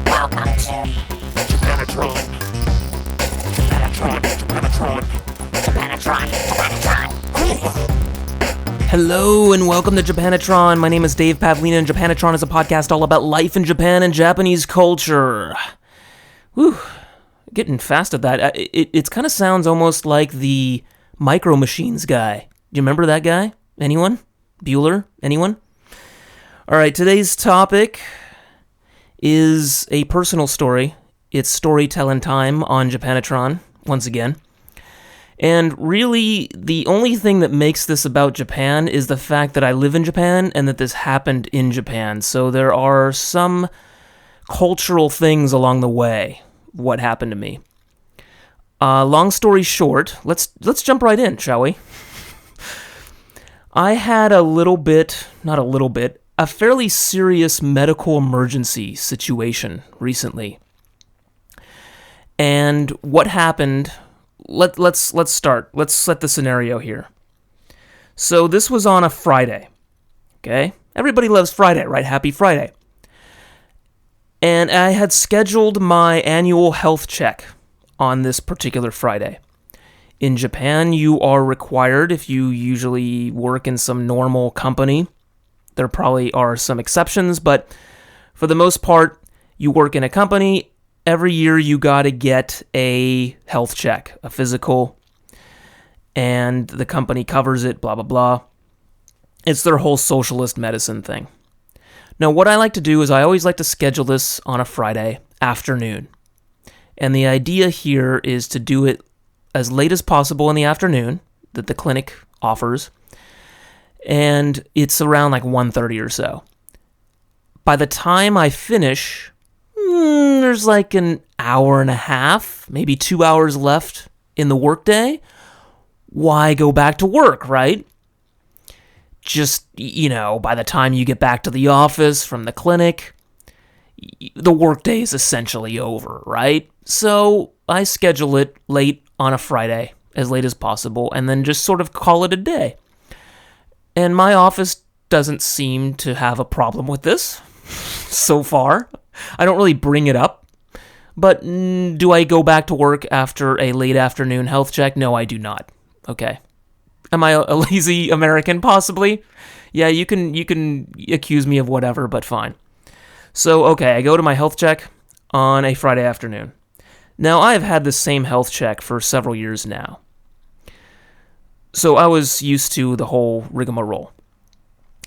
Welcome to Japanatron. Hello and welcome to Japanatron. My name is Dave Pavlina, and Japanatron is a podcast all about life in Japan and Japanese culture. Whew, getting fast at that. It kind of sounds almost like the Micro Machines guy. Do you remember that guy? Anyone? Bueller? Anyone? All right, today's topic is a personal story. It's storytelling time on Japanatron, once again. And really, the only thing that makes this about Japan is the fact that I live in Japan and that this happened in Japan. So there are some cultural things along the way, what happened to me. Long story short, let's jump right in, shall we? I had a fairly serious medical emergency situation recently. And what happened, let's start. Let's set the scenario here. So this was on a Friday, okay? Everybody loves Friday, right? Happy Friday. And I had scheduled my annual health check on this particular Friday. In Japan, you are required, if you usually work in some normal company, there probably are some exceptions, but for the most part, you work in a company, every year you gotta get a health check, a physical, and the company covers it, blah, blah, blah. It's their whole socialist medicine thing. Now, what I like to do is I always like to schedule this on a Friday afternoon. And the idea here is to do it as late as possible in the afternoon that the clinic offers. And it's around like 1:30 or so. By the time I finish, there's like an hour and a half, maybe 2 hours left in the workday. Why go back to work, right? Just, by the time you get back to the office from the clinic, the workday is essentially over, right? So I schedule it late on a Friday, as late as possible, and then just sort of call it a day. And my office doesn't seem to have a problem with this so far. I don't really bring it up. But do I go back to work after a late afternoon health check? No, I do not. Okay. Am I a lazy American? Possibly. Yeah, you can accuse me of whatever, but fine. So, okay, I go to my health check on a Friday afternoon. Now, I've had the same health check for several years now. So I was used to the whole rigmarole.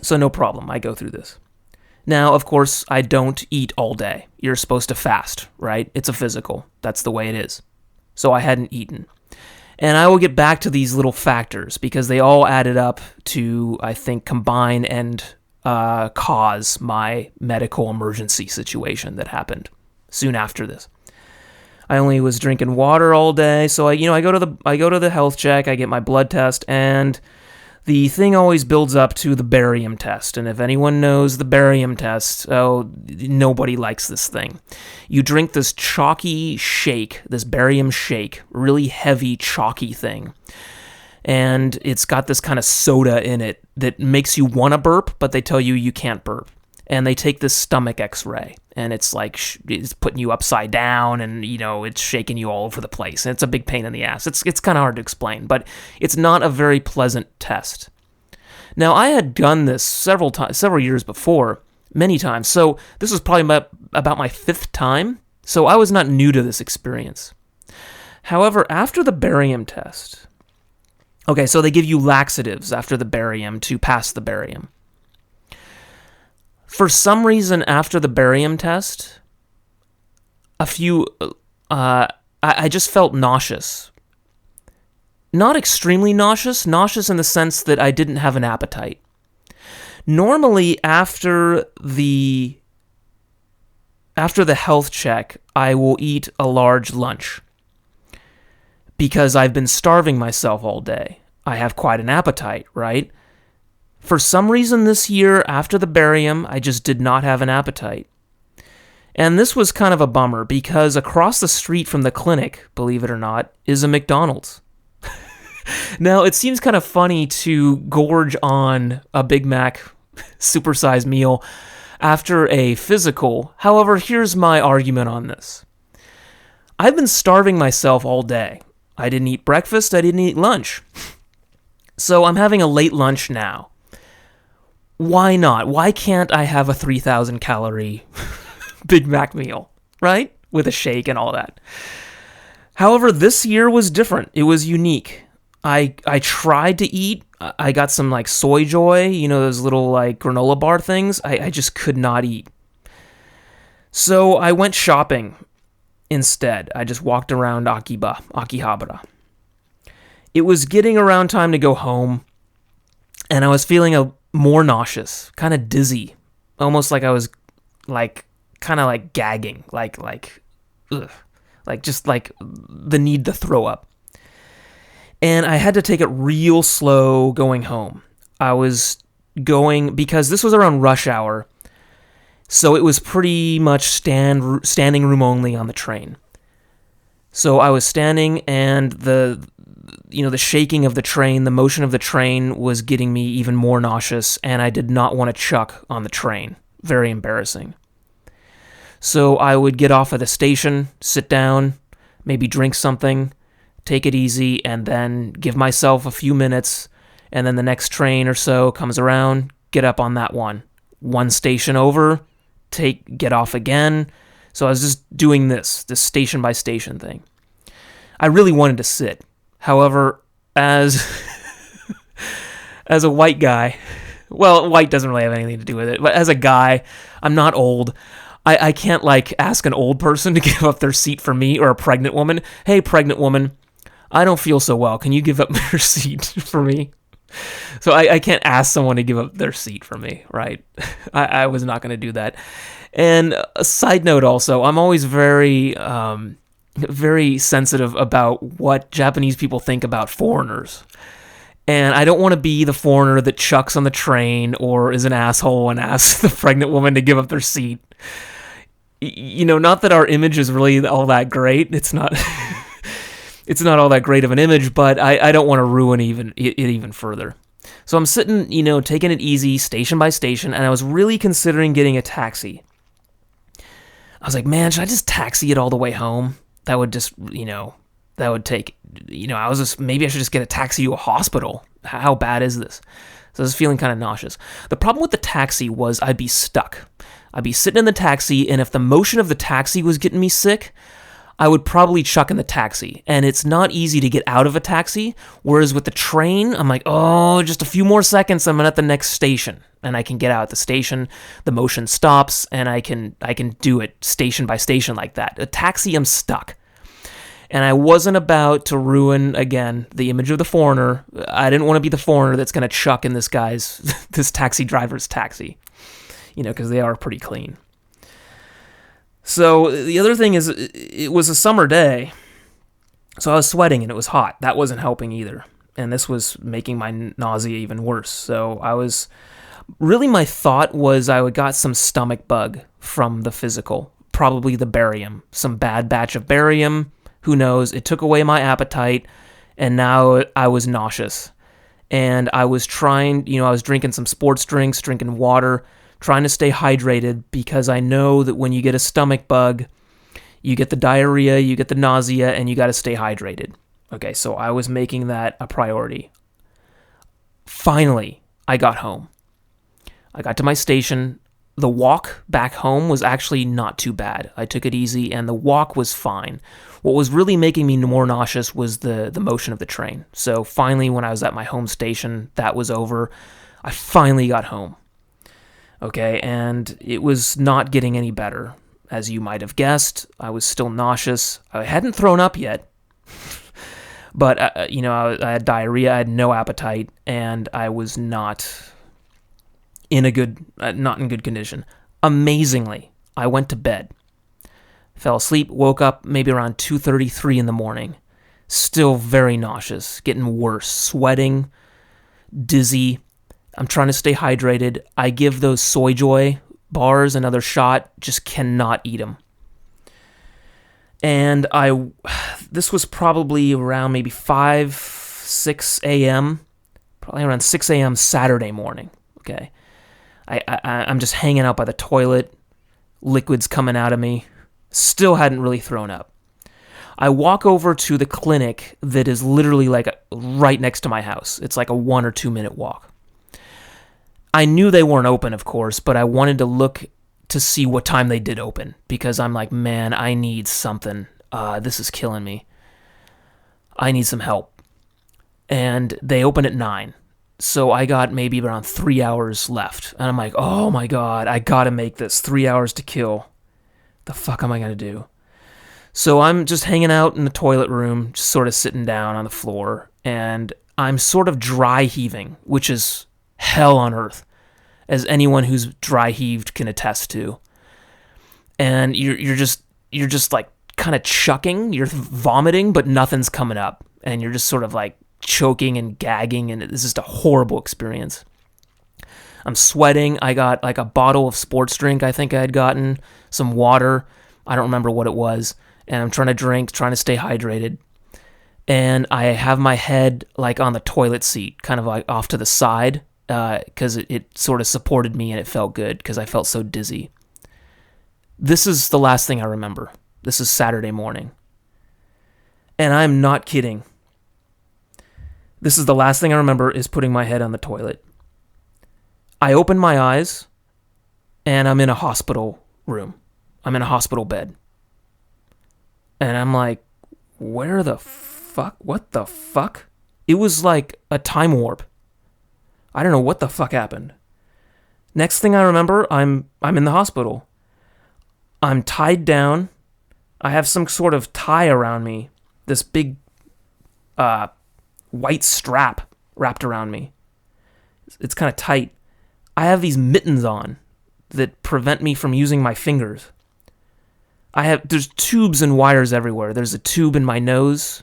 So no problem, I go through this. Now, of course, I don't eat all day. You're supposed to fast, right? It's a physical. That's the way it is. So I hadn't eaten. And I will get back to these little factors because they all added up to, I think, combine and cause my medical emergency situation that happened soon after this. I only was drinking water all day, so I go to the health check, I get my blood test, and the thing always builds up to the barium test. And if anyone knows the barium test, nobody likes this thing. You drink this chalky shake, this barium shake, really heavy, chalky thing. And it's got this kind of soda in it that makes you want to burp, but they tell you can't burp. And they take this stomach x-ray, and it's like, it's putting you upside down, and, it's shaking you all over the place. And it's a big pain in the ass. It's kind of hard to explain, but it's not a very pleasant test. Now, I had done this several years before, many times, so this was probably about my fifth time, so I was not new to this experience. However, after the barium test, okay, so they give you laxatives after the barium to pass the barium. For some reason, after the barium test, I just felt nauseous. Not extremely nauseous in the sense that I didn't have an appetite. Normally, after the health check, I will eat a large lunch because I've been starving myself all day. I have quite an appetite, right? For some reason this year, after the barium, I just did not have an appetite. And this was kind of a bummer because across the street from the clinic, believe it or not, is a McDonald's. Now, it seems kind of funny to gorge on a Big Mac supersized meal after a physical. However, here's my argument on this. I've been starving myself all day. I didn't eat breakfast, I didn't eat lunch. So I'm having a late lunch now. Why not? Why can't I have a 3,000 calorie Big Mac meal, right? With a shake and all that. However, this year was different. It was unique. I tried to eat. I got some like Soy Joy, those little like granola bar things. I just could not eat. So I went shopping instead. I just walked around Akihabara. It was getting around time to go home, and I was feeling more nauseous, kind of dizzy, almost like I was kind of like gagging, ugh, just like the need to throw up. And I had to take it real slow going home. I was going, because this was around rush hour, so it was pretty much standing room only on the train. So I was standing, and the shaking of the train, the motion of the train was getting me even more nauseous, and I did not want to chuck on the train. Very embarrassing. So I would get off at the station, sit down, maybe drink something, take it easy, and then give myself a few minutes, and then the next train or so comes around, get up on that one. One station over, get off again. So I was just doing this station by station thing. I really wanted to sit. However, as a white guy, well, white doesn't really have anything to do with it, but as a guy, I'm not old. I can't ask an old person to give up their seat for me, or a pregnant woman. Hey, pregnant woman, I don't feel so well. Can you give up your seat for me? So I can't ask someone to give up their seat for me, right? I was not going to do that. And a side note also, I'm always very, very sensitive about what Japanese people think about foreigners. And I don't want to be the foreigner that chucks on the train or is an asshole and asks the pregnant woman to give up their seat. Not that our image is really all that great. It's not it's not all that great of an image, but I don't want to ruin it even further. So I'm sitting, taking it easy, station by station, and I was really considering getting a taxi. I was like, man, should I just taxi it all the way home? That would just, that would take, maybe I should just get a taxi to a hospital. How bad is this? So I was feeling kind of nauseous. The problem with the taxi was I'd be stuck. I'd be sitting in the taxi, and if the motion of the taxi was getting me sick, I would probably chuck in the taxi. And it's not easy to get out of a taxi, whereas with the train, I'm like, oh, just a few more seconds, I'm at the next station. And I can get out at the station, the motion stops, and I can do it station by station like that. A taxi, I'm stuck. And I wasn't about to ruin, again, the image of the foreigner. I didn't want to be the foreigner that's going to chuck in this taxi driver's taxi, because they are pretty clean. So the other thing is, it was a summer day, so I was sweating and it was hot. That wasn't helping either. And this was making my nausea even worse. So my thought was I got some stomach bug from the physical, probably the barium, some bad batch of barium. Who knows? It took away my appetite, and now I was nauseous. And I was I was drinking some sports drinks, drinking water, trying to stay hydrated, because I know that when you get a stomach bug, you get the diarrhea, you get the nausea, and you got to stay hydrated. Okay, so I was making that a priority. Finally, I got home. I got to my station. The walk back home was actually not too bad. I took it easy, and the walk was fine. What was really making me more nauseous was the motion of the train. So finally, when I was at my home station, that was over. I finally got home. Okay, and it was not getting any better. As you might have guessed, I was still nauseous. I hadn't thrown up yet, but I had diarrhea, I had no appetite, and I was not in good condition. Amazingly, I went to bed, fell asleep, woke up maybe around 2:33 in the morning, still very nauseous, getting worse, sweating, dizzy. I'm trying to stay hydrated. I give those Soy Joy bars, another shot, just cannot eat them. And this was probably around maybe 5, 6 a.m., probably around 6 a.m. Saturday morning, okay? I'm just hanging out by the toilet, liquids coming out of me, still hadn't really thrown up. I walk over to the clinic that is literally like right next to my house. It's like a 1 or 2 minute walk. I knew they weren't open, of course, but I wanted to look to see what time they did open because I'm like, man, I need something. This is killing me. I need some help. And they open at 9. So I got maybe around 3 hours left. And I'm like, oh my God, I gotta make this 3 hours to kill. The fuck am I gonna do? So I'm just hanging out in the toilet room, just sort of sitting down on the floor, and I'm sort of dry heaving, which is hell on earth, as anyone who's dry heaved can attest to. And you're just like kind of chucking, you're vomiting, but nothing's coming up, and you're just sort of like choking and gagging, and it's just a horrible experience. I'm sweating. I got like a bottle of sports drink I think I had gotten, some water, I don't remember what it was, and I'm trying to drink, trying to stay hydrated. And I have my head like on the toilet seat, kind of like off to the side, because it sort of supported me and it felt good because I felt so dizzy. This is the last thing I remember. This is Saturday morning. And I'm not kidding. This is the last thing I remember is putting my head on the toilet. I open my eyes and I'm in a hospital room. I'm in a hospital bed. And I'm like, where the fuck? What the fuck? It was like a time warp. I don't know what the fuck happened. Next thing I remember, I'm in the hospital. I'm tied down. I have some sort of tie around me. This big white strap wrapped around me. It's kind of tight. I have these mittens on that prevent me from using my fingers. There's tubes and wires everywhere. There's a tube in my nose.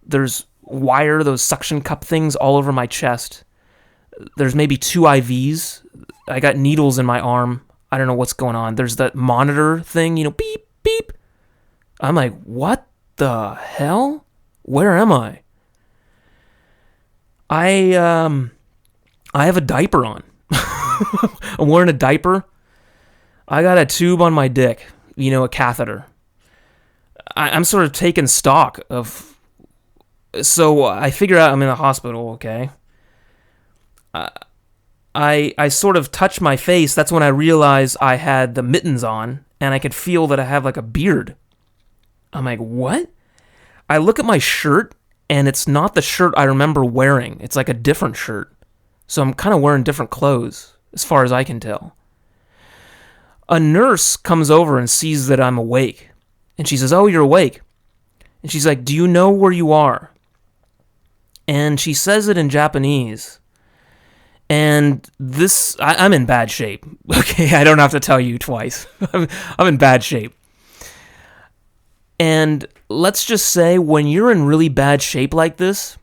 There's wire, those suction cup things all over my chest. There's maybe 2 IVs. I got needles in my arm. I don't know what's going on. There's that monitor thing, beep, beep. I'm like, what the hell? Where am I? I have a diaper on. I'm wearing a diaper. I got a tube on my dick, a catheter. I'm sort of taking stock of... So I figure out I'm in a hospital, okay? I sort of touch my face. That's when I realize I had the mittens on, and I could feel that I have like a beard. I'm like, what? I look at my shirt, and it's not the shirt I remember wearing. It's like a different shirt. So I'm kind of wearing different clothes, as far as I can tell. A nurse comes over and sees that I'm awake. And she says, oh, you're awake. And she's like, do you know where you are? And she says it in Japanese. And I'm in bad shape. Okay, I don't have to tell you twice. I'm in bad shape. And let's just say when you're in really bad shape like this,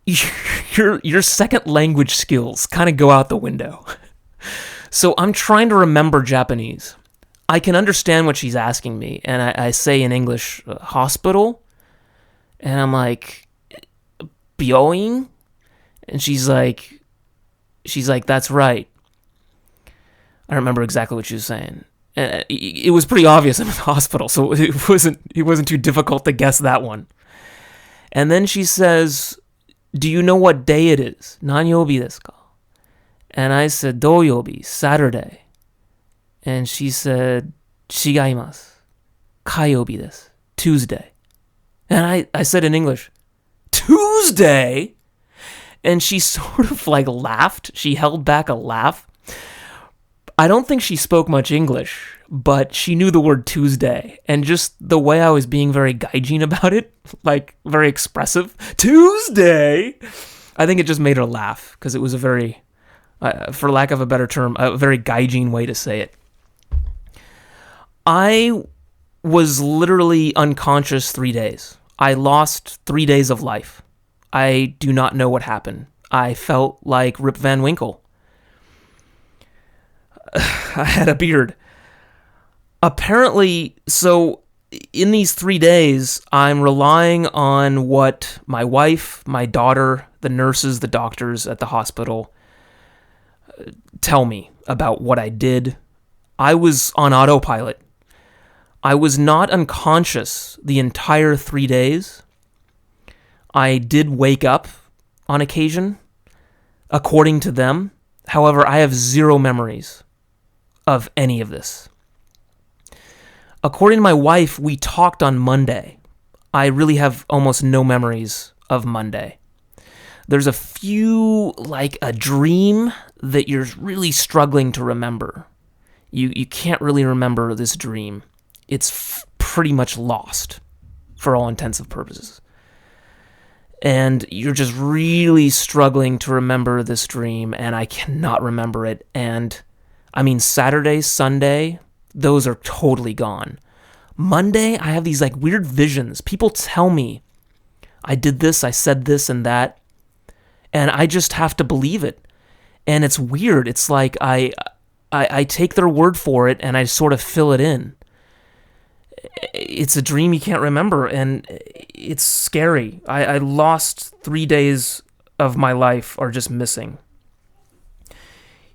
your second language skills kind of go out the window. So I'm trying to remember Japanese. I can understand what she's asking me, and I say in English, hospital, and I'm like, byoin? And she's like, that's right. I don't remember exactly what she was saying. It was pretty obvious I'm in the hospital, so it wasn't too difficult to guess that one. And then she says, do you know what day it is? Nanyobi desu ka? And I said, Doyobi, Saturday. And she said, Shigaimasu. Kayobi desu. Tuesday. And I said in English, Tuesday? And she sort of like laughed. She held back a laugh. I don't think she spoke much English, but she knew the word Tuesday. And just the way I was being very gaijin about it, like very expressive, Tuesday, I think it just made her laugh because it was a very, for lack of a better term, a very gaijin way to say it. I was literally unconscious 3 days. I lost 3 days of life. I do not know what happened. I felt like Rip Van Winkle. I had a beard. Apparently, so in these 3 days, I'm relying on what my wife, my daughter, the nurses, the doctors at the hospital tell me about what I did. I was on autopilot. I was not unconscious the entire 3 days. I did wake up on occasion, according to them. However, I have zero memories of any of this. According to my wife, we talked on Monday. I really have almost no memories of Monday. There's a few, like a dream that you're really struggling to remember. You can't really remember this dream. It's pretty much lost for all intents and purposes. And you're just really struggling to remember this dream, and I cannot remember it. And I mean, Saturday, Sunday, those are totally gone. Monday, I have these like weird visions. People tell me I did this, I said this and that, and I just have to believe it. And it's weird. It's like I take their word for it and I sort of fill it in. It's a dream you can't remember, and it's scary. I lost 3 days of my life are just missing.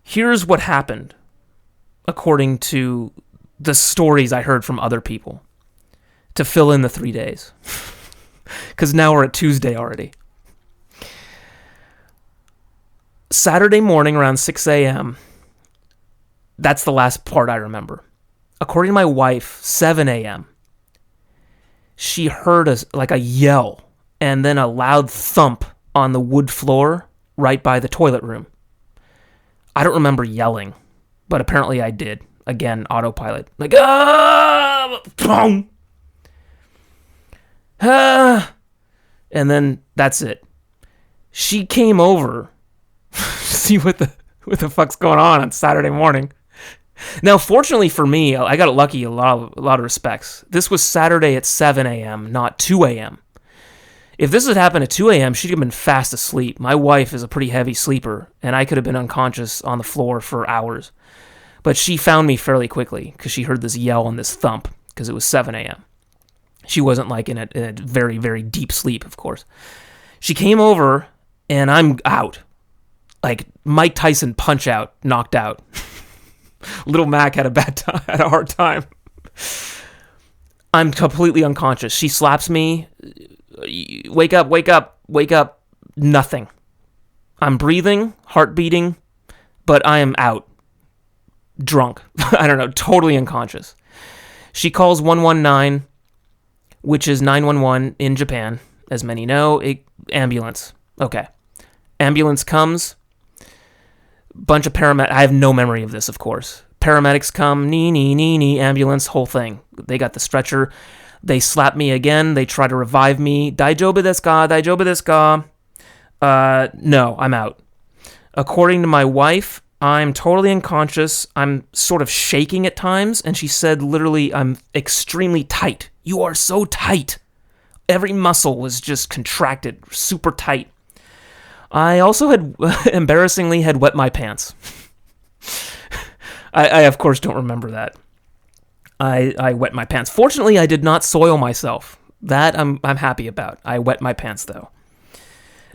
Here's what happened, according to the stories I heard from other people, to fill in the 3 days. Because now we're at Tuesday already. Saturday morning around 6 a.m., that's the last part I remember. According to my wife, 7 a.m., she heard a yell and then a loud thump on the wood floor right by the toilet room. I don't remember yelling, but apparently I did. Again, autopilot. Like, boom! And then that's it. She came over to see what the fuck's going on Saturday morning. Now, fortunately for me, I got lucky in a lot of respects. This was Saturday at 7 a.m., not 2 a.m. If this had happened at 2 a.m., she'd have been fast asleep. My wife is a pretty heavy sleeper, and I could have been unconscious on the floor for hours. But she found me fairly quickly because she heard this yell and this thump because it was 7 a.m. She wasn't like in a very, very deep sleep, of course. She came over, and I'm out. Like Mike Tyson punch out, knocked out. Little Mac had a hard time. I'm completely unconscious. She slaps me. Wake up, wake up, wake up. Nothing. I'm breathing, heart beating, but I am out. Drunk. I don't know, totally unconscious. She calls 119, which is 911 in Japan, as many know. Ambulance. Okay. Ambulance comes. Bunch of paramedics. I have no memory of this, of course. Paramedics come, nee, ambulance, whole thing. They got the stretcher. They slap me again. They try to revive me. Daijoubu desu ka? No, I'm out. According to my wife, I'm totally unconscious. I'm sort of shaking at times, and she said literally, I'm extremely tight. You are so tight. Every muscle was just contracted, super tight. I also embarrassingly had wet my pants. I of course don't remember that. I wet my pants. Fortunately, I did not soil myself. That I'm happy about. I wet my pants though.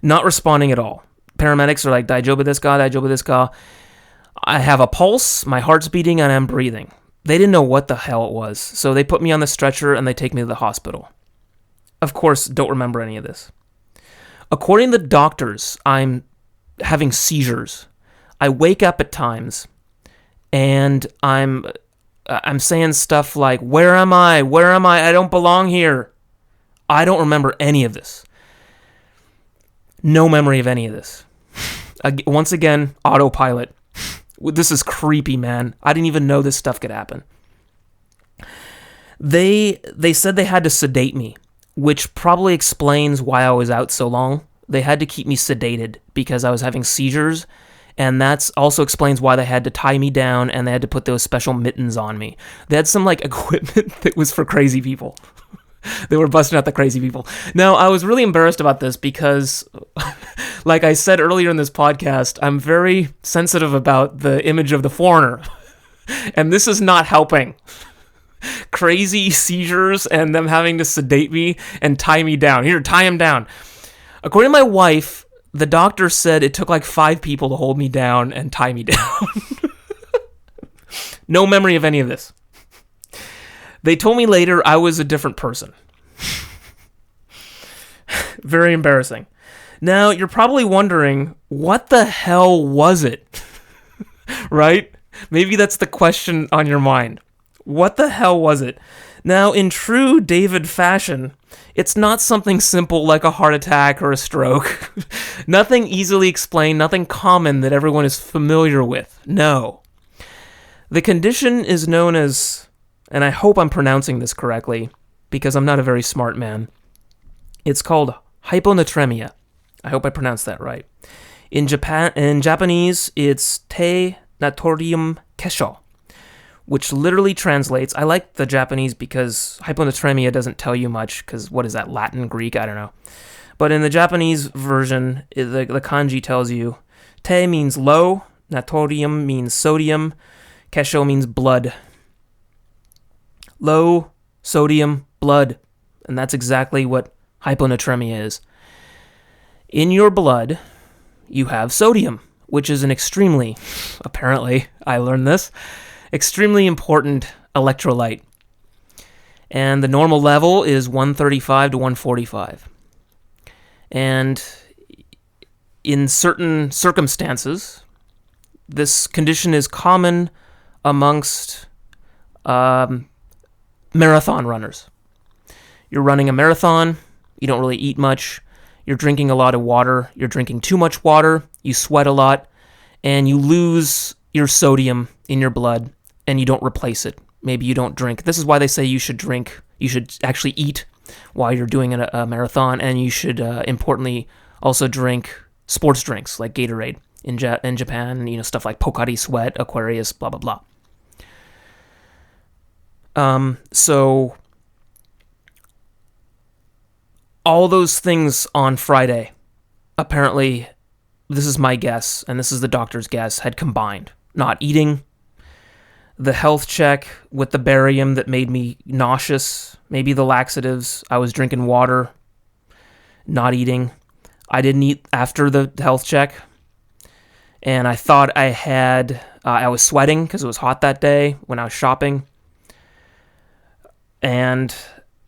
Not responding at all. Paramedics are like, Daijoubu desu ka? I have a pulse, my heart's beating, and I'm breathing. They didn't know what the hell it was, so they put me on the stretcher and they take me to the hospital. Of course, don't remember any of this. According to the doctors, I'm having seizures. I wake up at times, and I'm saying stuff like, where am I? Where am I? I don't belong here. I don't remember any of this. No memory of any of this. Once again, autopilot. This is creepy, man. I didn't even know this stuff could happen. They said they had to sedate me, which probably explains why I was out so long. They had to keep me sedated because I was having seizures, and that also explains why they had to tie me down and they had to put those special mittens on me. They had some like equipment that was for crazy people. They were busting out the crazy people. Now, I was really embarrassed about this because, like I said earlier in this podcast, I'm very sensitive about the image of the foreigner. And this is not helping. Crazy seizures and them having to sedate me and tie me down. Here, tie him down. According to my wife, the doctor said it took like 5 people to hold me down and tie me down. No memory of any of this. They told me later I was a different person. Very embarrassing. Now, you're probably wondering, what the hell was it? Right? Maybe that's the question on your mind. What the hell was it? Now, in true David fashion, it's not something simple like a heart attack or a stroke. Nothing easily explained, nothing common that everyone is familiar with. No. The condition is known as, and I hope I'm pronouncing this correctly, because I'm not a very smart man. It's called hyponatremia. I hope I pronounced that right. In Japanese, it's te natorium kesho, which literally translates, I like the Japanese because hyponatremia doesn't tell you much, because what is that, Latin, Greek? I don't know. But in the Japanese version, the kanji tells you, te means low, natorium means sodium, kesho means blood. Low sodium blood. And that's exactly what hyponatremia is. In your blood, you have sodium, which is an extremely, apparently, I learned this, extremely important electrolyte. And the normal level is 135 to 145. And in certain circumstances, this condition is common amongst marathon runners. You're running a marathon, you don't really eat much, you're drinking a lot of water, you're drinking too much water, you sweat a lot, and you lose your sodium in your blood, and you don't replace it. Maybe you don't drink. This is why they say you should drink, you should actually eat while you're doing a marathon, and you should, importantly, also drink sports drinks like Gatorade. In Japan, stuff like Pocari Sweat, Aquarius, blah, blah, blah. So all those things on Friday, apparently, this is my guess, and this is the doctor's guess, had combined. Not eating, the health check with the barium that made me nauseous, maybe the laxatives, I was drinking water, not eating. I didn't eat after the health check, and I thought I was sweating because it was hot that day when I was shopping. And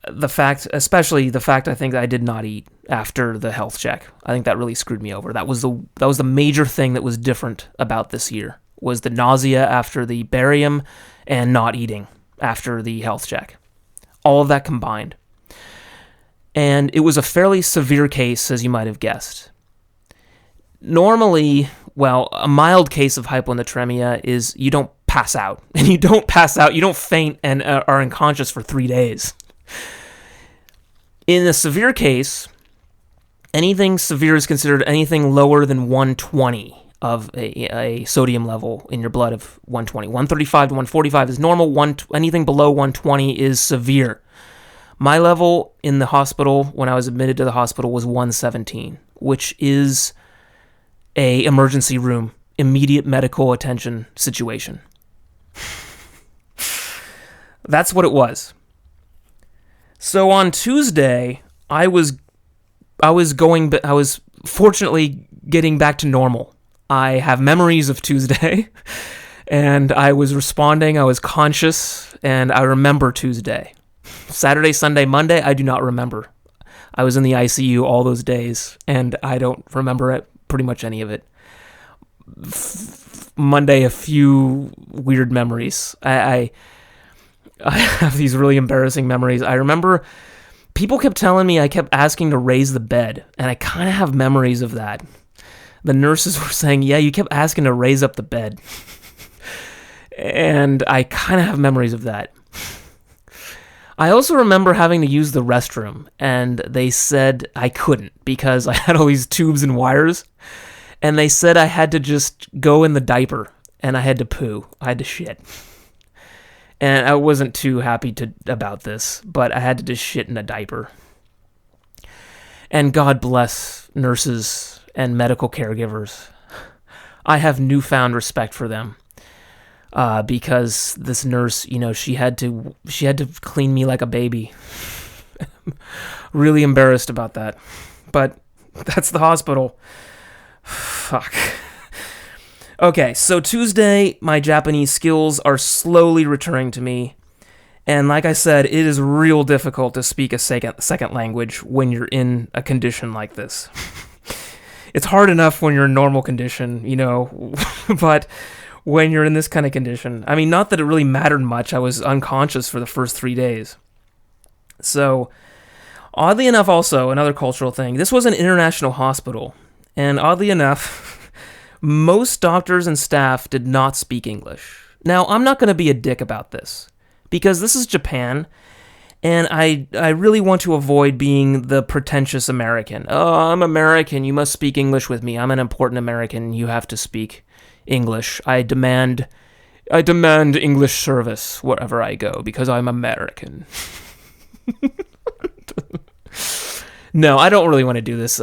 especially the fact I think I did not eat after the health check. I think that really screwed me over. That was the major thing that was different about this year, was the nausea after the barium and not eating after the health check. All of that combined. And it was a fairly severe case, as you might have guessed. Normally, a mild case of hyponatremia is you don't pass out. And you don't pass out, you don't faint and are unconscious for 3 days. In a severe case, anything severe is considered anything lower than 120 of a sodium level in your blood of 120. 135 to 145 is normal. Anything below 120 is severe. My level in the hospital, when I was admitted to the hospital, was 117, which is a emergency room, immediate medical attention situation. That's what it was. So on Tuesday, I was fortunately getting back to normal. I have memories of Tuesday, and I was responding, I was conscious, and I remember Tuesday. Saturday, Sunday, Monday, I do not remember. I was in the ICU all those days, and I don't remember pretty much any of it. Monday, a few weird memories. I have these really embarrassing memories. I remember people kept telling me I kept asking to raise the bed, and I kind of have memories of that. The nurses were saying, yeah, you kept asking to raise up the bed. And I kind of have memories of that. I also remember having to use the restroom, and they said I couldn't because I had all these tubes and wires, and they said I had to just go in the diaper, and I had to poo. I had to shit. And I wasn't too happy about this, but I had to just shit in a diaper. And God bless nurses and medical caregivers. I have newfound respect for them. because this nurse, she had to clean me like a baby. Really embarrassed about that. But that's the hospital. Fuck. Okay, so Tuesday, my Japanese skills are slowly returning to me. And like I said, it is real difficult to speak a second language when you're in a condition like this. It's hard enough when you're in normal condition, but when you're in this kind of condition, I mean, not that it really mattered much. I was unconscious for the first 3 days. So, oddly enough, also, another cultural thing, this was an international hospital. And oddly enough, most doctors and staff did not speak English. Now, I'm not going to be a dick about this, because this is Japan, and I really want to avoid being the pretentious American. Oh, I'm American, you must speak English with me. I'm an important American, you have to speak English. I demand English service wherever I go, because I'm American. No, I don't really want to do this.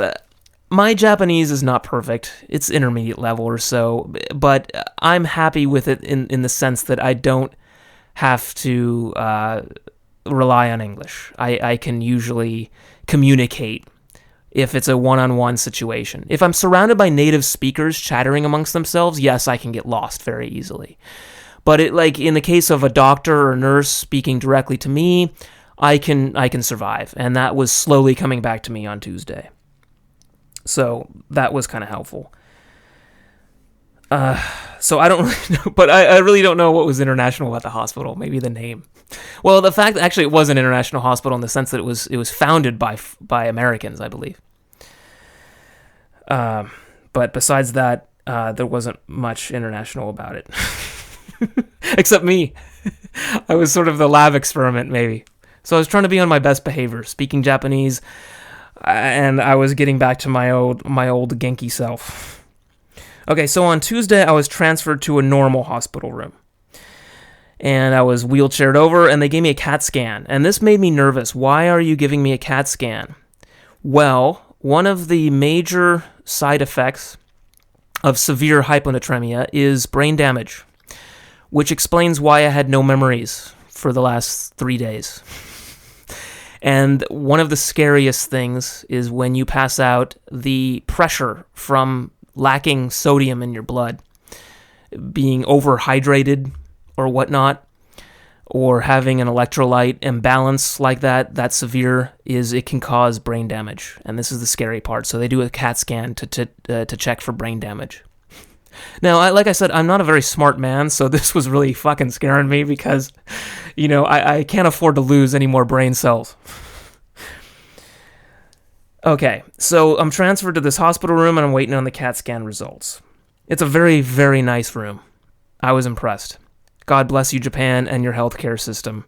My Japanese is not perfect. It's intermediate level or so, but I'm happy with it in the sense that I don't have to rely on English. I can usually communicate if it's a one-on-one situation. If I'm surrounded by native speakers chattering amongst themselves, yes, I can get lost very easily. But in the case of a doctor or nurse speaking directly to me, I can survive, and that was slowly coming back to me on Tuesday. So that was kind of helpful. So I don't really know, but I really don't know what was international about the hospital. Maybe the name. Well, the fact that actually it was an international hospital in the sense that it was founded by Americans, I believe. But besides that, there wasn't much international about it. Except me. I was sort of the lab experiment, maybe. So I was trying to be on my best behavior, speaking Japanese, and I was getting back to my old Genki self. Okay, so on Tuesday, I was transferred to a normal hospital room. And I was wheelchaired over, and they gave me a CAT scan. And this made me nervous. Why are you giving me a CAT scan? Well, one of the major side effects of severe hyponatremia is brain damage, which explains why I had no memories for the last 3 days. And one of the scariest things is when you pass out, the pressure from lacking sodium in your blood, being overhydrated or whatnot, or having an electrolyte imbalance like that severe, it can cause brain damage. And this is the scary part. So they do a CAT scan to check for brain damage. Now, like I said, I'm not a very smart man, so this was really fucking scaring me because, I can't afford to lose any more brain cells. Okay, so I'm transferred to this hospital room and I'm waiting on the CAT scan results. It's a very, very nice room. I was impressed. God bless you, Japan, and your healthcare system.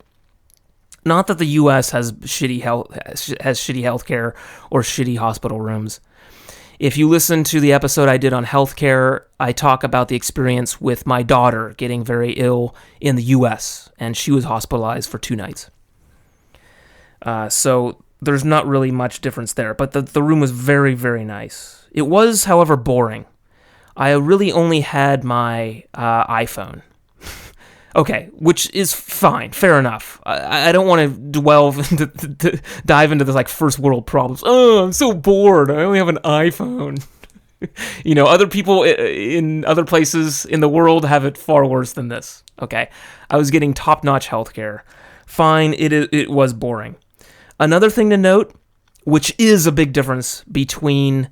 Not that the U.S. has shitty healthcare or shitty hospital rooms. If you listen to the episode I did on healthcare, I talk about the experience with my daughter getting very ill in the U.S., and she was hospitalized for 2 nights. So there's not really much difference there, but the room was very, very nice. It was, however, boring. I really only had my iPhone. Okay, which is fine, fair enough. I don't want to dive into this first world problems. Oh, I'm so bored. I only have an iPhone. Other people in other places in the world have it far worse than this. Okay, I was getting top-notch healthcare. Fine, it was boring. Another thing to note, which is a big difference between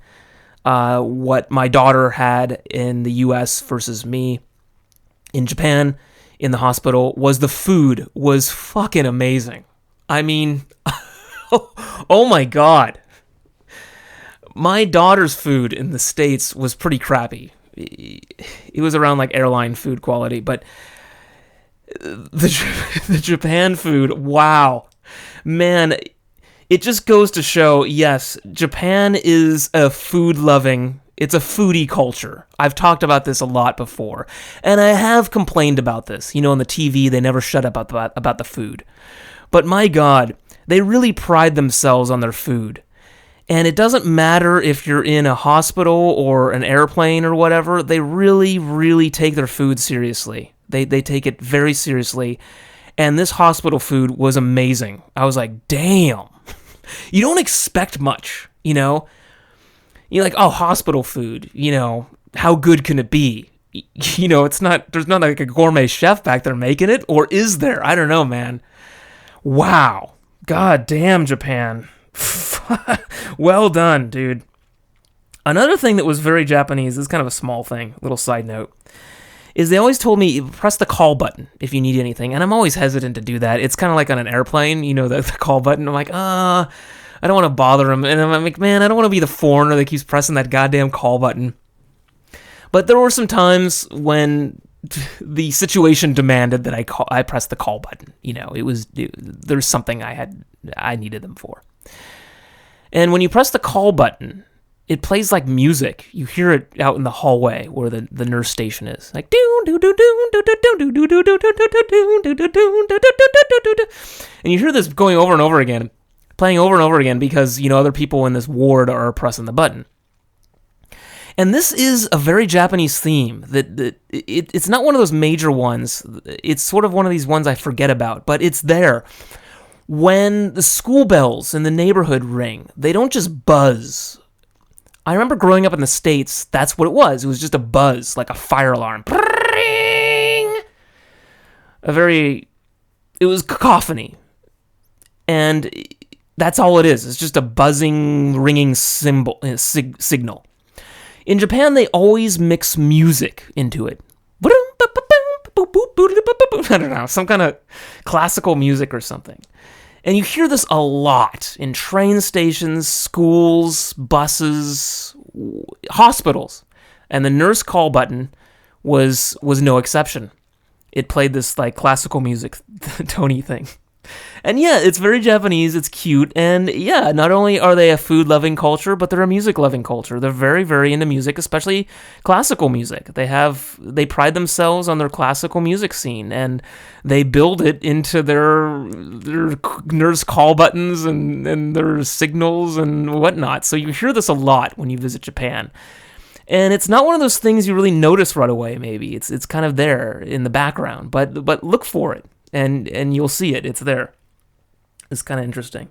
what my daughter had in the U.S. versus me in Japan, in the hospital, was the food was fucking amazing. I mean, oh my God. My daughter's food in the States was pretty crappy. It was around airline food quality, but the Japan food, wow. Man, it just goes to show, yes, Japan is it's a foodie culture. I've talked about this a lot before, and I have complained about this. On the TV, they never shut up about the food. But my God, they really pride themselves on their food. And it doesn't matter if you're in a hospital or an airplane or whatever, they really, really take their food seriously. They take it very seriously. And this hospital food was amazing. I was like, damn. You don't expect much, you know? You're like, oh, hospital food, you know, how good can it be? You know, there's not like a gourmet chef back there making it, or is there? I don't know, man. Wow. God damn, Japan. Well done, dude. Another thing that was very Japanese, this is kind of a small thing, little side note, is they always told me, press the call button if you need anything, and I'm always hesitant to do that. It's kind of like on an airplane, you know, the call button. I'm like, I don't want to bother him, and I'm like, man, I don't want to be the foreigner that keeps pressing that goddamn call button. But there were some times when the situation demanded that I press the call button. You know, there's something I needed them for. And when you press the call button, it plays like music. You hear it out in the hallway where the nurse station is, like and you hear this going over and over again, playing over and over again because, you know, other people in this ward are pressing the button. And this is a very Japanese theme. It's not one of those major ones. It's sort of one of these ones I forget about, but it's there. When the school bells in the neighborhood ring, they don't just buzz. I remember growing up in the States, that's what it was. It was just a buzz, like a fire alarm. It was cacophony. And that's all it is. It's just a buzzing, ringing signal. In Japan, they always mix music into it. I don't know, some kind of classical music or something. And you hear this a lot in train stations, schools, buses, hospitals. And the nurse call button was no exception. It played this like classical music Tony thing. And yeah, it's very Japanese, it's cute, and yeah, not only are they a food-loving culture, but they're a music-loving culture. They're very, very into music, especially classical music. They pride themselves on their classical music scene, and they build it into their nurse call buttons and their signals and whatnot. So you hear this a lot when you visit Japan. And it's not one of those things you really notice right away, maybe. It's kind of there in the background, but look for it. And you'll see it. It's there. It's kind of interesting.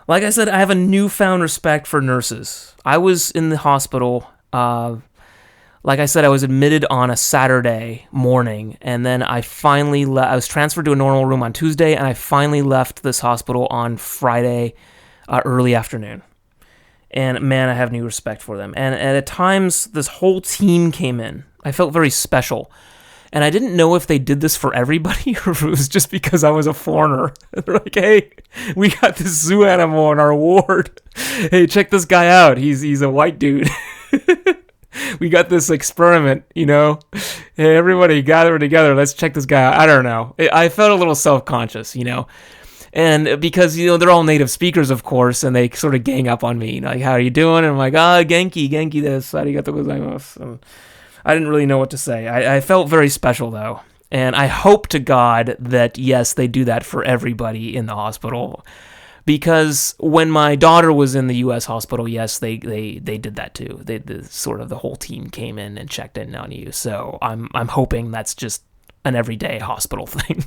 Like I said, I have a newfound respect for nurses. I was in the hospital. Like I said, I was admitted on a Saturday morning, and then I finally I was transferred to a normal room on Tuesday, and I finally left this hospital on Friday early afternoon. And man, I have new respect for them. And at times, this whole team came in. I felt very special. And I didn't know if they did this for everybody or if it was just because I was a foreigner. They're like, hey, we got this zoo animal in our ward. Hey, check this guy out. He's a white dude. We got this experiment, you know. Hey, everybody gather together. Let's check this guy out. I don't know. I felt a little self-conscious, you know. And because, you know, they're all native speakers, of course, and they sort of gang up on me. You know, like, how are you doing? And I'm like, genki desu. Arigatou gozaimasu. And I didn't really know what to say. I felt very special, though. And I hope to God that, yes, they do that for everybody in the hospital. Because when my daughter was in the U.S. hospital, yes, they did that too. The whole team came in and checked in on you. So I'm hoping that's just an everyday hospital thing.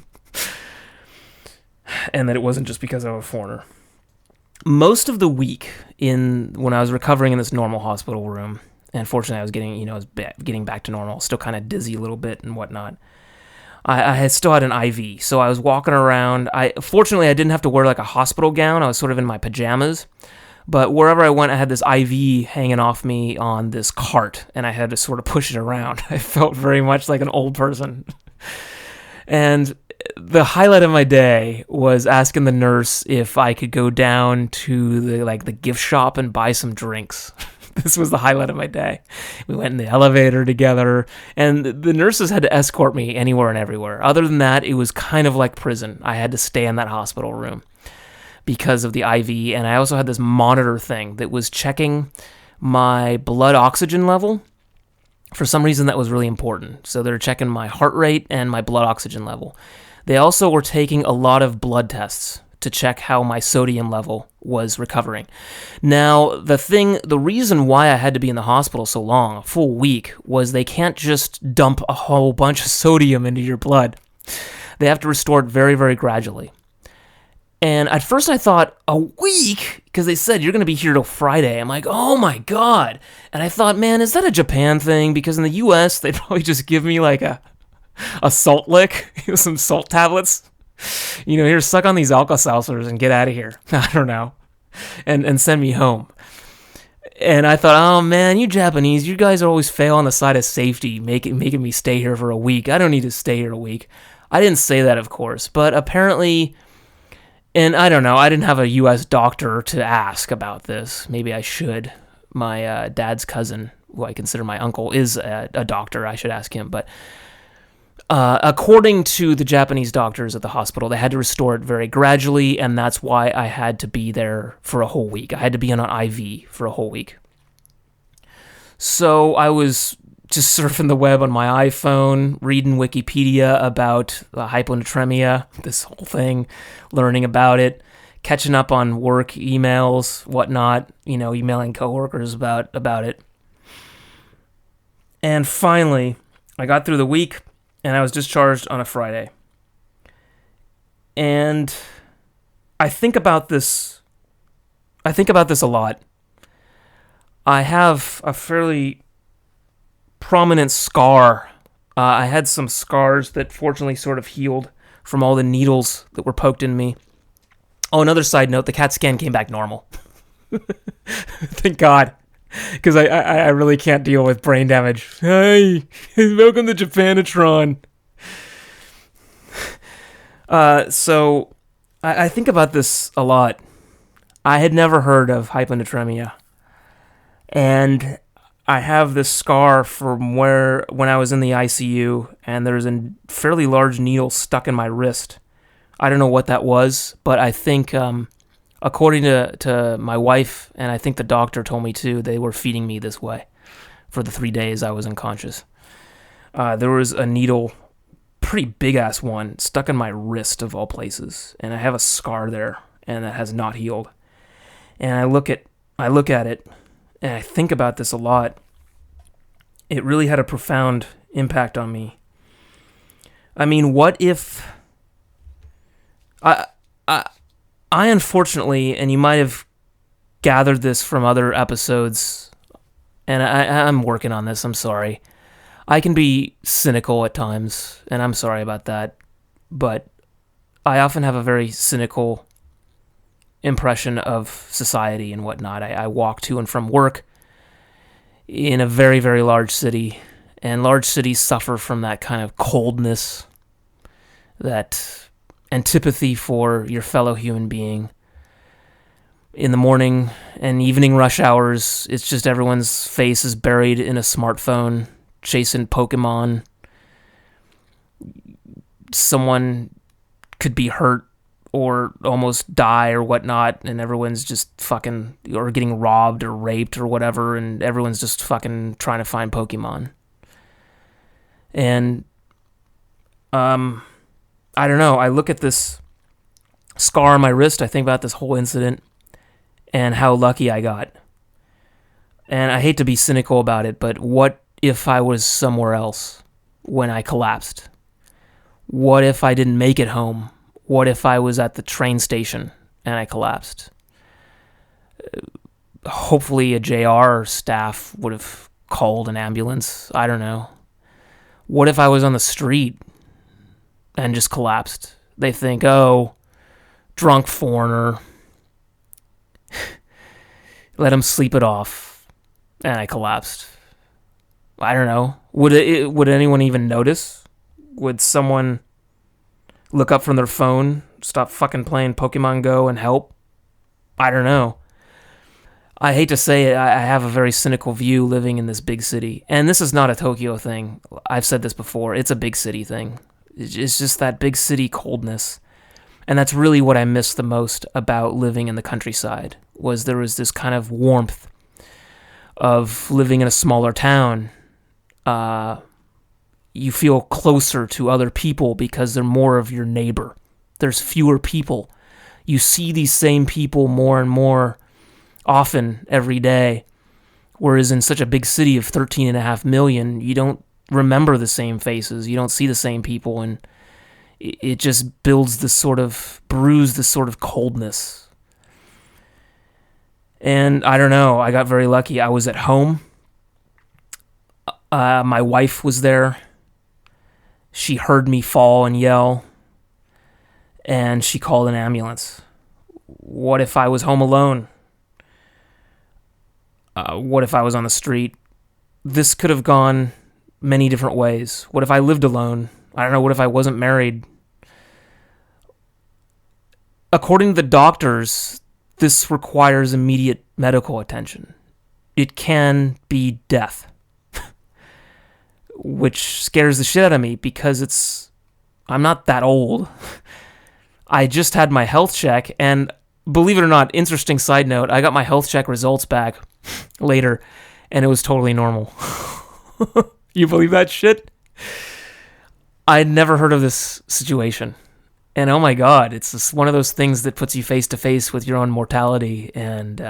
And that it wasn't just because I'm a foreigner. Most of the week when I was recovering in this normal hospital room, and fortunately, I was getting back to normal, still kind of dizzy a little bit and whatnot. I had still had an IV, so I was walking around. Fortunately, I didn't have to wear like a hospital gown. I was sort of in my pajamas. But wherever I went, I had this IV hanging off me on this cart, and I had to sort of push it around. I felt very much like an old person. And the highlight of my day was asking the nurse if I could go down to the gift shop and buy some drinks. This was the highlight of my day. We went in the elevator together, and the nurses had to escort me anywhere and everywhere. Other than that, it was kind of like prison. I had to stay in that hospital room because of the IV, and I also had this monitor thing that was checking my blood oxygen level. For some reason, that was really important. So they were checking my heart rate and my blood oxygen level. They also were taking a lot of blood tests to check how my sodium level was recovering. Now, the reason why I had to be in the hospital so long, a full week, was they can't just dump a whole bunch of sodium into your blood. They have to restore it very, very gradually. And at first I thought, a week? Because they said, you're going to be here till Friday. I'm like, oh my God. And I thought, man, is that a Japan thing? Because in the US, they'd probably just give me like a salt lick, some salt tablets. Here, suck on these Alka-Seltzers and get out of here. I don't know. And send me home. And I thought, oh man, you Japanese, you guys always fail on the side of safety, making me stay here for a week. I don't need to stay here a week. I didn't say that, of course, but apparently, and I don't know, I didn't have a U.S. doctor to ask about this. Maybe I should. My dad's cousin, who I consider my uncle, is a doctor. I should ask him, but according to the Japanese doctors at the hospital, they had to restore it very gradually, and that's why I had to be there for a whole week. I had to be on an IV for a whole week. So I was just surfing the web on my iPhone, reading Wikipedia about hyponatremia, this whole thing, learning about it, catching up on work emails, whatnot, emailing coworkers about it. And finally, I got through the week, and I was discharged on a Friday. And I think about this a lot. I have a fairly prominent scar. I had some scars that fortunately sort of healed from all the needles that were poked in me. Oh, another side note, the CAT scan came back normal. Thank God. Because I really can't deal with brain damage. Hey, welcome to Japanatron. So I think about this a lot. I had never heard of hyponatremia. And I have this scar from when I was in the ICU, and there's a fairly large needle stuck in my wrist. I don't know what that was, but I think... according to my wife, and I think the doctor told me too, they were feeding me this way for the 3 days I was unconscious. There was a needle, pretty big-ass one, stuck in my wrist of all places, and I have a scar there, and that has not healed. And I look at it, and I think about this a lot. It really had a profound impact on me. I mean, what if... I unfortunately, and you might have gathered this from other episodes, and I'm working on this, I'm sorry. I can be cynical at times, and I'm sorry about that, but I often have a very cynical impression of society and whatnot. I walk to and from work in a very, very large city, and large cities suffer from that kind of coldness, that antipathy for your fellow human being. In the morning and evening rush hours, it's just everyone's face is buried in a smartphone, chasing Pokemon. Someone could be hurt or almost die or whatnot, and everyone's just fucking, or getting robbed or raped or whatever, and everyone's just fucking trying to find Pokemon. And, I don't know, I look at this scar on my wrist, I think about this whole incident and how lucky I got. And I hate to be cynical about it, but what if I was somewhere else when I collapsed? What if I didn't make it home? What if I was at the train station and I collapsed? Hopefully a JR staff would have called an ambulance. I don't know. What if I was on the street and just collapsed? They think, oh, drunk foreigner. Let him sleep it off. And I collapsed. I don't know. Would anyone even notice? Would someone look up from their phone, stop fucking playing Pokemon Go and help? I don't know. I hate to say it, I have a very cynical view living in this big city. And this is not a Tokyo thing. I've said this before. It's a big city thing. It's just that big city coldness. And that's really what I miss the most about living in the countryside, was there was this kind of warmth of living in a smaller town. You feel closer to other people because they're more of your neighbor. There's fewer people. you see these same people more and more often every day, whereas in such a big city of 13.5 million, you don't remember the same faces, you don't see the same people, and it just brews this sort of coldness. And I don't know, I got very lucky. I was at home. My wife was there. She heard me fall and yell, and she called an ambulance. What if I was home alone? What if I was on the street? This could have gone many different ways. What if I lived alone? I don't know, what if I wasn't married? According to the doctors, this requires immediate medical attention. It can be death. Which scares the shit out of me because I'm not that old. I just had my health check, and believe it or not, interesting side note, I got my health check results back later, and it was totally normal. You believe that shit? I'd never heard of this situation. And oh my God, it's just one of those things that puts you face to face with your own mortality, and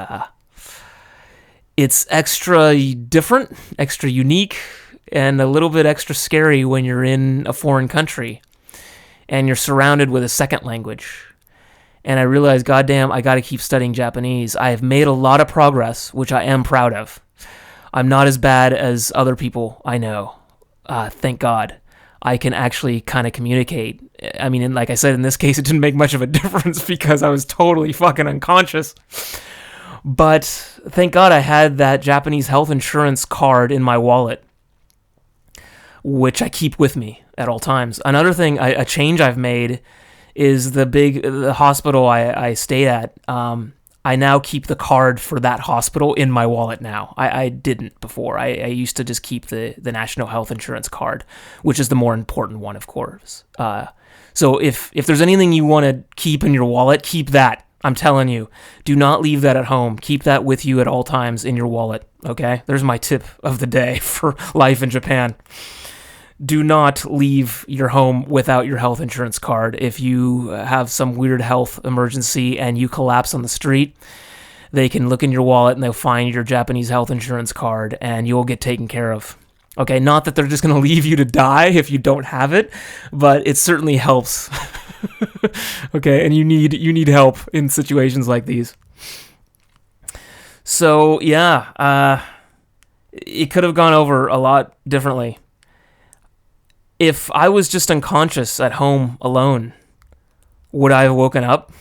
it's extra different, extra unique, and a little bit extra scary when you're in a foreign country and you're surrounded with a second language. And I realized, goddamn, I got to keep studying Japanese. I have made a lot of progress, which I am proud of. I'm not as bad as other people I know. Thank God. I can actually kind of communicate. I mean, and like I said, in this case, it didn't make much of a difference because I was totally fucking unconscious. But thank God I had that Japanese health insurance card in my wallet, which I keep with me at all times. Another thing, a change I've made is the hospital I stayed at. I now keep the card for that hospital in my wallet now. I didn't before. I used to just keep the National Health Insurance card, which is the more important one, of course. So if there's anything you want to keep in your wallet, keep that. I'm telling you, do not leave that at home. Keep that with you at all times in your wallet, okay? There's my tip of the day for life in Japan. Do not leave your home without your health insurance card. If you have some weird health emergency and you collapse on the street, they can look in your wallet and they'll find your Japanese health insurance card and you'll get taken care of. Okay, not that they're just going to leave you to die if you don't have it, but it certainly helps. Okay, and you need help in situations like these. So, yeah, it could have gone over a lot differently. If I was just unconscious at home alone, would I have woken up?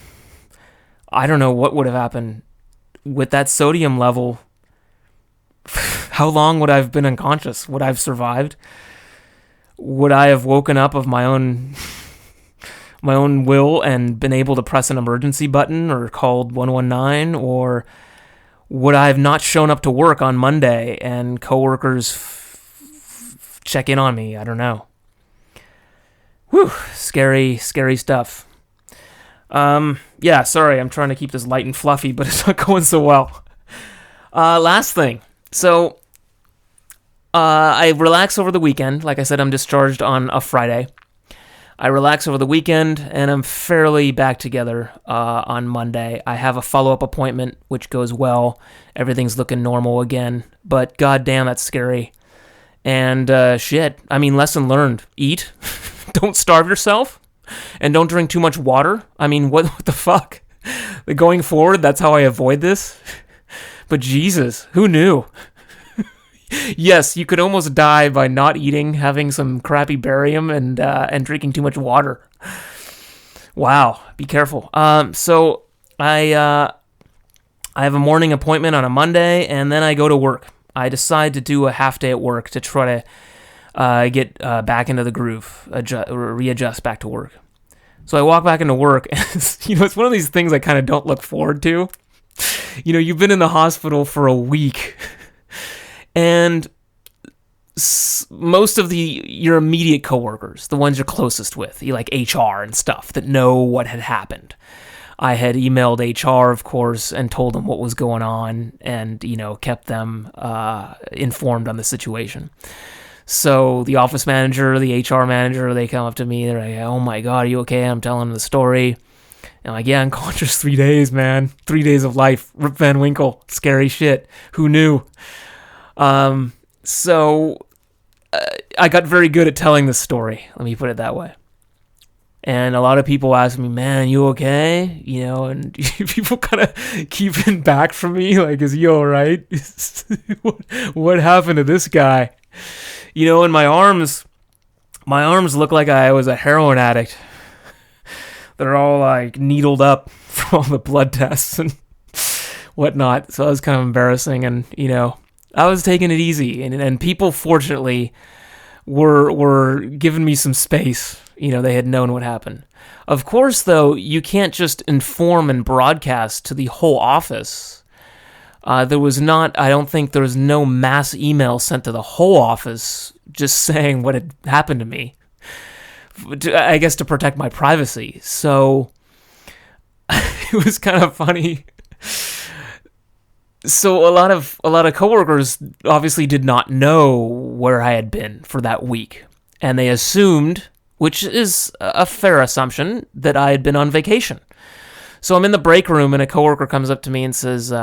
I don't know what would have happened. With that sodium level, how long would I have been unconscious? Would I have survived? Would I have woken up of my own will and been able to press an emergency button or called 119? Or would I have not shown up to work on Monday and coworkers check in on me? I don't know. Whew, scary stuff. Yeah, sorry, I'm trying to keep this light and fluffy, but it's not going so well. Last thing. So, I relax over the weekend. Like I said, I'm discharged on a Friday. I relax over the weekend, and I'm fairly back together on Monday. I have a follow-up appointment, which goes well. Everything's looking normal again, but goddamn, that's scary. And shit, I mean, lesson learned. Eat. Don't starve yourself, and don't drink too much water. I mean, what the fuck? Going forward, that's how I avoid this. But Jesus, who knew? Yes, you could almost die by not eating, having some crappy barium, and drinking too much water. Wow, be careful. So I have a morning appointment on a Monday, and then I go to work. I decide to do a half day at work to try to get back into the groove, readjust back to work. So I walk back into work, and it's one of these things I kind of don't look forward to. You've been in the hospital for a week, and most of your immediate coworkers, the ones you're closest with, like HR and stuff, that know what had happened. I had emailed HR, of course, and told them what was going on, and kept them informed on the situation. So the office manager, the HR manager, they come up to me. They're like, "Oh my God, are you okay?" I'm telling them the story. I'm like, yeah, unconscious 3 days, man. 3 days of life. Rip Van Winkle. Scary shit. Who knew? So I got very good at telling this story. Let me put it that way. And a lot of people ask me, man, you okay? You know, and people kind of keeping back from me, like, is he all right? What happened to this guy? You know, and my arms look like I was a heroin addict. They're all like needled up from all the blood tests and whatnot. So it was kind of embarrassing. And, you know, I was taking it easy. And people, fortunately, were giving me some space. You know, they had known what happened. Of course, though, you can't just inform and broadcast to the whole office. I don't think there was no mass email sent to the whole office just saying what had happened to me. I guess to protect my privacy. So it was kind of funny. So a lot of coworkers obviously did not know where I had been for that week, and they assumed, which is a fair assumption, that I had been on vacation. So I'm in the break room, and a coworker comes up to me and says,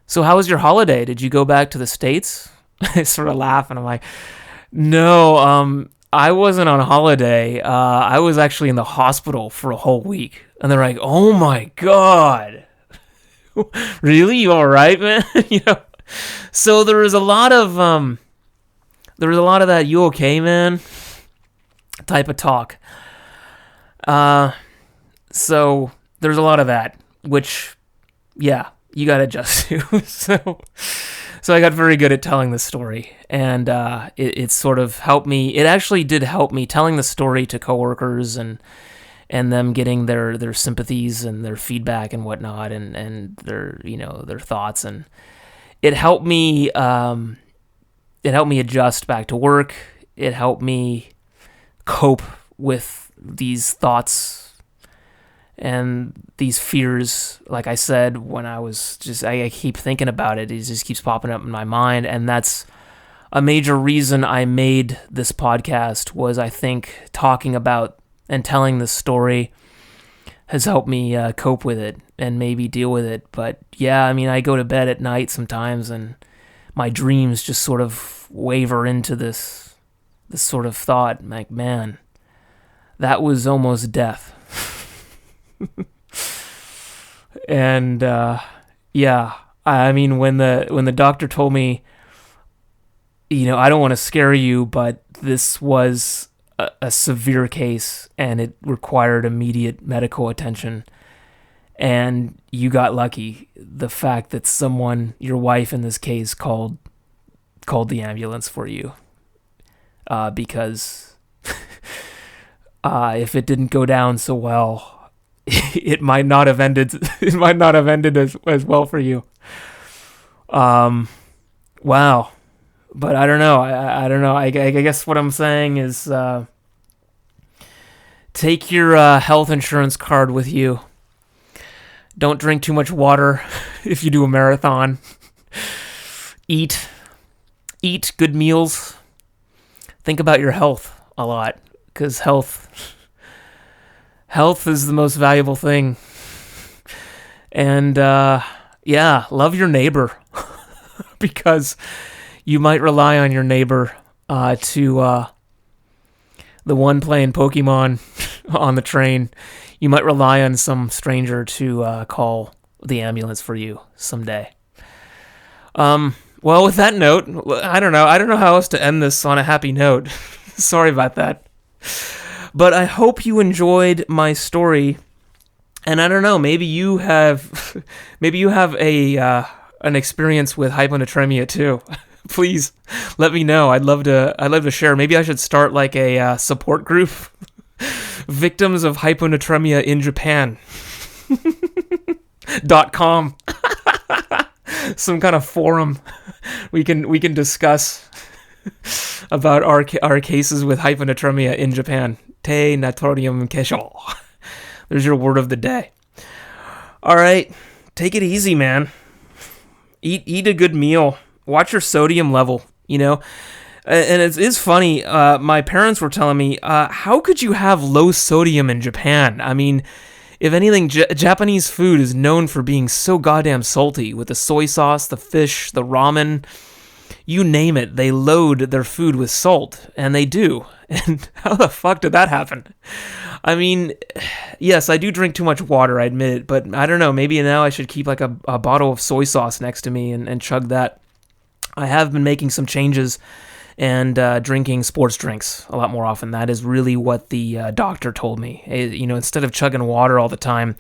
so how was your holiday? Did you go back to the States? I sort of laugh, and I'm like, no, I wasn't on holiday. I was actually in the hospital for a whole week. And they're like, oh my God. Really? You all right, man? You know? So there was a lot of that, you okay, man? Type of talk. So there's a lot of that, which, yeah, you got to adjust to. So I got very good at telling the story, and it sort of helped me. It actually did help me telling the story to coworkers and them getting their sympathies and their feedback and whatnot, and their, you know, their thoughts, and it helped me. It helped me adjust back to work. It helped me cope with these thoughts and these fears. Like I said, when I keep thinking about it, it just keeps popping up in my mind. And that's a major reason I made this podcast, was I think talking about and telling this story has helped me cope with it and maybe deal with it. But yeah, I mean, I go to bed at night sometimes and my dreams just sort of waver into this sort of thought, like, man, that was almost death. And yeah, I mean, when the doctor told me, you know, I don't want to scare you, but this was a severe case and it required immediate medical attention, and you got lucky. The fact that someone, your wife in this case, called the ambulance for you, because if it didn't go down so well, it might not have ended. It might not have ended as well for you. Wow. But I don't know. I don't know. I guess what I'm saying is, take your health insurance card with you. Don't drink too much water if you do a marathon. Eat good meals. Think about your health a lot, because health is the most valuable thing. And yeah, love your neighbor, because you might rely on your neighbor to the one playing Pokemon on the train. You might rely on some stranger to call the ambulance for you someday. Well, with that note, I don't know how else to end this on a happy note. Sorry about that. But I hope you enjoyed my story. And I don't know, maybe you have an experience with hyponatremia too. Please let me know. I'd love to share. Maybe I should start like a support group. Victims of hyponatremia in Japan. .com. Some kind of forum we can discuss about our cases with hyponatremia in Japan. Te natorium kesho. There's your word of the day. All right, take it easy, man. Eat a good meal. Watch your sodium level, you know. And it is funny, my parents were telling me, how could you have low sodium in Japan? I mean, If anything, Japanese food is known for being so goddamn salty, with the soy sauce, the fish, the ramen, you name it, they load their food with salt, and they do. And how the fuck did that happen? I mean, yes, I do drink too much water, I admit it, but I don't know, maybe now I should keep like a bottle of soy sauce next to me and chug that. I have been making some changes and drinking sports drinks a lot more often. That is really what the doctor told me. Instead of chugging water all the time,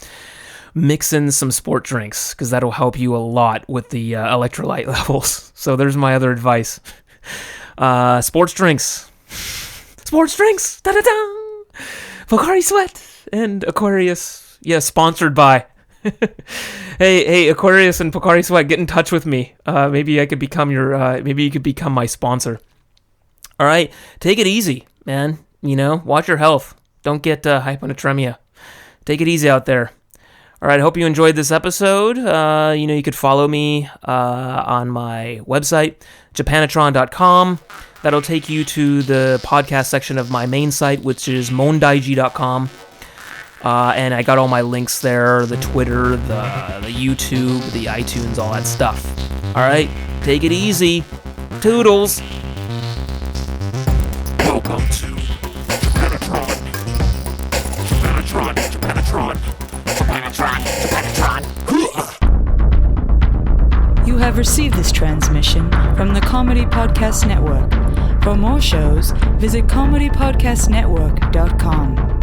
mix in some sport drinks, because that'll help you a lot with the electrolyte levels. So there's my other advice. Sports drinks. Sports drinks! Da-da-da! Pocari Sweat and Aquarius. Yeah, sponsored by. Hey, Aquarius and Pocari Sweat, get in touch with me. Maybe I could become maybe you could become my sponsor. All right, take it easy, man. Watch your health. Don't get hyponatremia. Take it easy out there. All right, I hope you enjoyed this episode. You could follow me on my website, Japanatron.com. That'll take you to the podcast section of my main site, which is mondaiji.com. And I got all my links there, the Twitter, the YouTube, the iTunes, all that stuff. All right, take it easy. Toodles. Welcome to Japanatron. You have received this transmission from the Comedy Podcast Network. For more shows, visit comedypodcastnetwork.com.